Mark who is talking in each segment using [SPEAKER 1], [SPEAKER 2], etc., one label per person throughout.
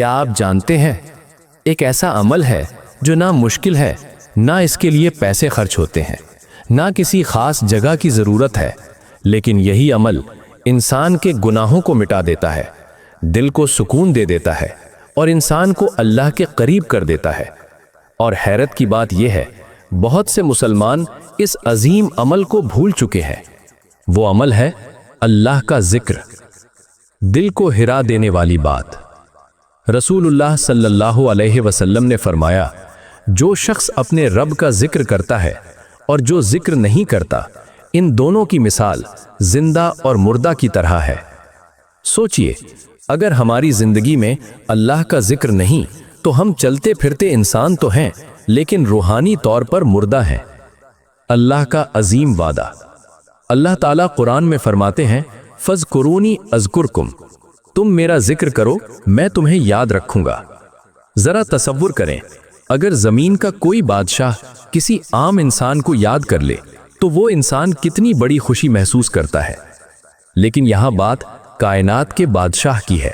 [SPEAKER 1] کیا آپ جانتے ہیں ایک ایسا عمل ہے جو نہ مشکل ہے، نہ اس کے لیے پیسے خرچ ہوتے ہیں، نہ کسی خاص جگہ کی ضرورت ہے، لیکن یہی عمل انسان کے گناہوں کو مٹا دیتا ہے، دل کو سکون دے دیتا ہے اور انسان کو اللہ کے قریب کر دیتا ہے۔ اور حیرت کی بات یہ ہے، بہت سے مسلمان اس عظیم عمل کو بھول چکے ہیں۔ وہ عمل ہے اللہ کا ذکر۔ دل کو ہرا دینے والی بات۔ رسول اللہ صلی اللہ علیہ وسلم نے فرمایا، جو شخص اپنے رب کا ذکر کرتا ہے اور جو ذکر نہیں کرتا، ان دونوں کی مثال زندہ اور مردہ کی طرح ہے۔ سوچئے، اگر ہماری زندگی میں اللہ کا ذکر نہیں تو ہم چلتے پھرتے انسان تو ہیں لیکن روحانی طور پر مردہ ہیں۔ اللہ کا عظیم وعدہ۔ اللہ تعالیٰ قرآن میں فرماتے ہیں، فَاذْكُرُونِي أَذْكُرْكُمْ، تم میرا ذکر کرو میں تمہیں یاد رکھوں گا۔ ذرا تصور کریں، اگر زمین کا کوئی بادشاہ کسی عام انسان کو یاد کر لے تو وہ انسان کتنی بڑی خوشی محسوس کرتا ہے۔ لیکن یہاں بات کائنات کے بادشاہ کی ہے۔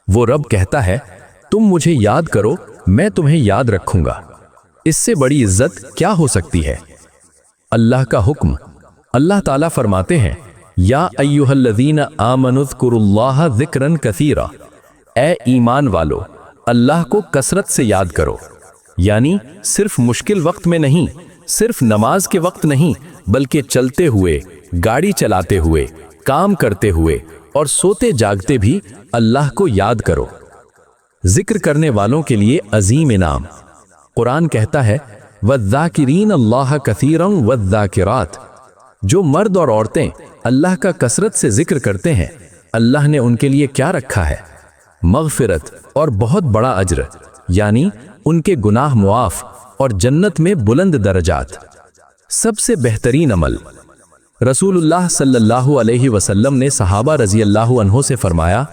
[SPEAKER 1] وہ رب کہتا ہے، تم مجھے یاد کرو میں تمہیں یاد رکھوں گا۔ اس سے بڑی عزت کیا ہو سکتی ہے؟ اللہ کا حکم۔ اللہ تعالیٰ فرماتے ہیں، یا ایھا الذین آمنوا اذکروا اللہ ذکرا کثیرا، اے ایمان والو اللہ کو کثرت سے یاد کرو۔ یعنی صرف مشکل وقت میں نہیں، صرف نماز کے وقت نہیں، بلکہ چلتے ہوئے، گاڑی چلاتے ہوئے، کام کرتے ہوئے اور سوتے جاگتے بھی اللہ کو یاد کرو۔ ذکر کرنے والوں کے لیے عظیم انعام۔ قرآن کہتا ہے، وَالذَّاكِرِينَ اللَّهَ كَثِيرًا وَالذَّاكِرَاتِ، جو مرد اور عورتیں اللہ کا کثرت سے ذکر کرتے ہیں، اللہ نے ان کے لیے کیا رکھا ہے؟ مغفرت اور بہت بڑا اجر، یعنی ان کے گناہ معاف اور جنت میں بلند درجات۔ سب سے بہترین عمل۔ رسول اللہ صلی اللہ علیہ وسلم نے صحابہ رضی اللہ عنہ سے فرمایا،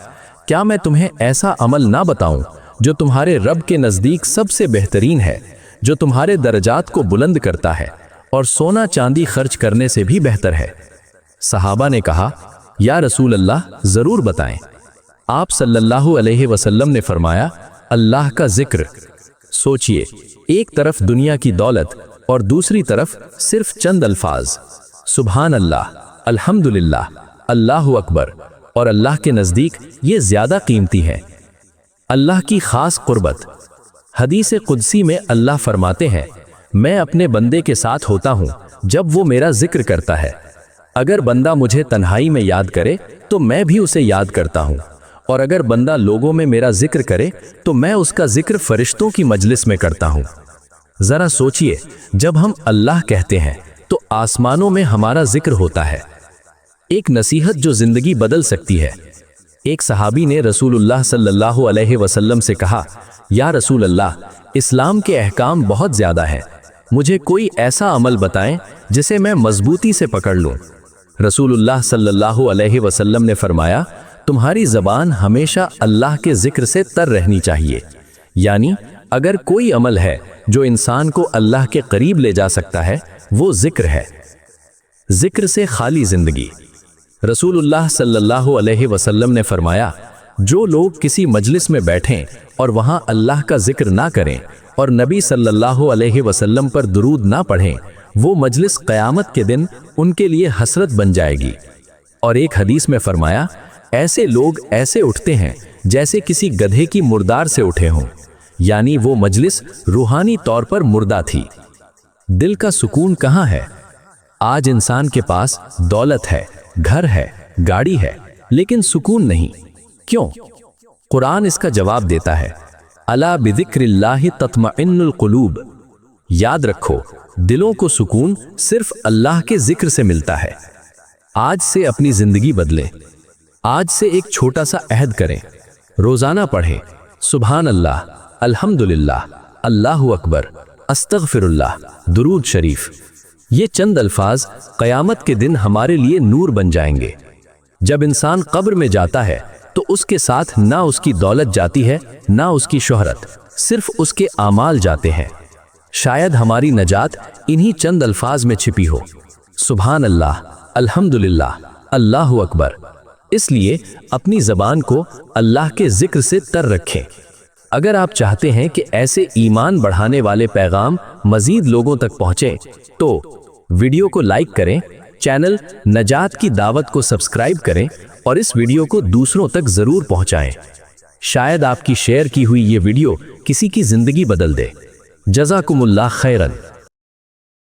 [SPEAKER 1] کیا میں تمہیں ایسا عمل نہ بتاؤں جو تمہارے رب کے نزدیک سب سے بہترین ہے، جو تمہارے درجات کو بلند کرتا ہے اور سونا چاندی خرچ کرنے سے بھی بہتر ہے؟ صحابہ نے کہا، یا رسول اللہ ضرور بتائیں۔ آپ صلی اللہ علیہ وسلم نے فرمایا، اللہ کا ذکر۔ سوچئے، ایک طرف دنیا کی دولت اور دوسری طرف صرف چند الفاظ، سبحان اللہ، الحمدللہ، اللہ اکبر، اور اللہ کے نزدیک یہ زیادہ قیمتی ہے۔ اللہ کی خاص قربت۔ حدیث قدسی میں اللہ فرماتے ہیں، میں اپنے بندے کے ساتھ ہوتا ہوں جب وہ میرا ذکر کرتا ہے۔ اگر بندہ مجھے تنہائی میں یاد کرے تو میں بھی اسے یاد کرتا ہوں، اور اگر بندہ لوگوں میں میرا ذکر کرے تو میں اس کا ذکر فرشتوں کی مجلس میں کرتا ہوں۔ ذرا سوچئے، جب ہم اللہ کہتے ہیں تو آسمانوں میں ہمارا ذکر ہوتا ہے۔ ایک نصیحت جو زندگی بدل سکتی ہے۔ ایک صحابی نے رسول اللہ صلی اللہ علیہ وسلم سے کہا، یا رسول اللہ، اسلام کے احکام بہت زیادہ ہیں، مجھے کوئی ایسا عمل بتائیں جسے میں مضبوطی سے پکڑ لوں۔ رسول اللہ صلی اللہ علیہ وسلم نے فرمایا، تمہاری زبان ہمیشہ اللہ کے ذکر سے تر رہنی چاہیے۔ یعنی اگر کوئی عمل ہے جو انسان کو اللہ کے قریب لے جا سکتا ہے، وہ ذکر ہے۔ ذکر سے خالی زندگی۔ رسول اللہ صلی اللہ علیہ وسلم نے فرمایا، جو لوگ کسی مجلس میں بیٹھیں اور وہاں اللہ کا ذکر نہ کریں اور نبی صلی اللہ علیہ وسلم پر درود نہ پڑھیں، وہ مجلس قیامت کے دن ان کے لیے حسرت بن جائے گی۔ اور ایک حدیث میں فرمایا، ایسے لوگ ایسے اٹھتے ہیں جیسے کسی گدھے کی مردار سے اٹھے ہوں، یعنی وہ مجلس روحانی طور پر مردہ تھی۔ دل کا سکون کہاں ہے؟ آج انسان کے پاس دولت ہے، گھر ہے، گاڑی ہے، لیکن سکون نہیں۔ کیوں؟ قرآن اس کا جواب دیتا ہے، الا بذکر اللہ تطمئن القلوب۔ یاد رکھو، دلوں کو سکون صرف اللہ کے ذکر سے ملتا ہے۔ آج سے اپنی زندگی بدلیں۔ آج سے ایک چھوٹا سا عہد کریں، روزانہ پڑھیں سبحان اللہ، الحمدللہ، اللہ اکبر، استغفر اللہ، درود شریف۔ یہ چند الفاظ قیامت کے دن ہمارے لیے نور بن جائیں گے۔ جب انسان قبر میں جاتا ہے تو اس کے ساتھ نہ اس کی دولت جاتی ہے، نہ اس کی شہرت، صرف اس کے اعمال جاتے ہیں۔ شاید ہماری نجات انہی چند الفاظ میں چھپی ہو، سبحان اللہ، الحمدللہ، اللہ اکبر۔ اس لیے اپنی زبان کو اللہ کے ذکر سے تر رکھیں۔ اگر آپ چاہتے ہیں کہ ایسے ایمان بڑھانے والے پیغام مزید لوگوں تک پہنچیں تو ویڈیو کو لائک کریں، چینل نجات کی دعوت کو سبسکرائب کریں اور اس ویڈیو کو دوسروں تک ضرور پہنچائیں۔ شاید آپ کی شیئر کی ہوئی یہ ویڈیو کسی کی زندگی بدل دے۔ جزاکم اللہ خیرن۔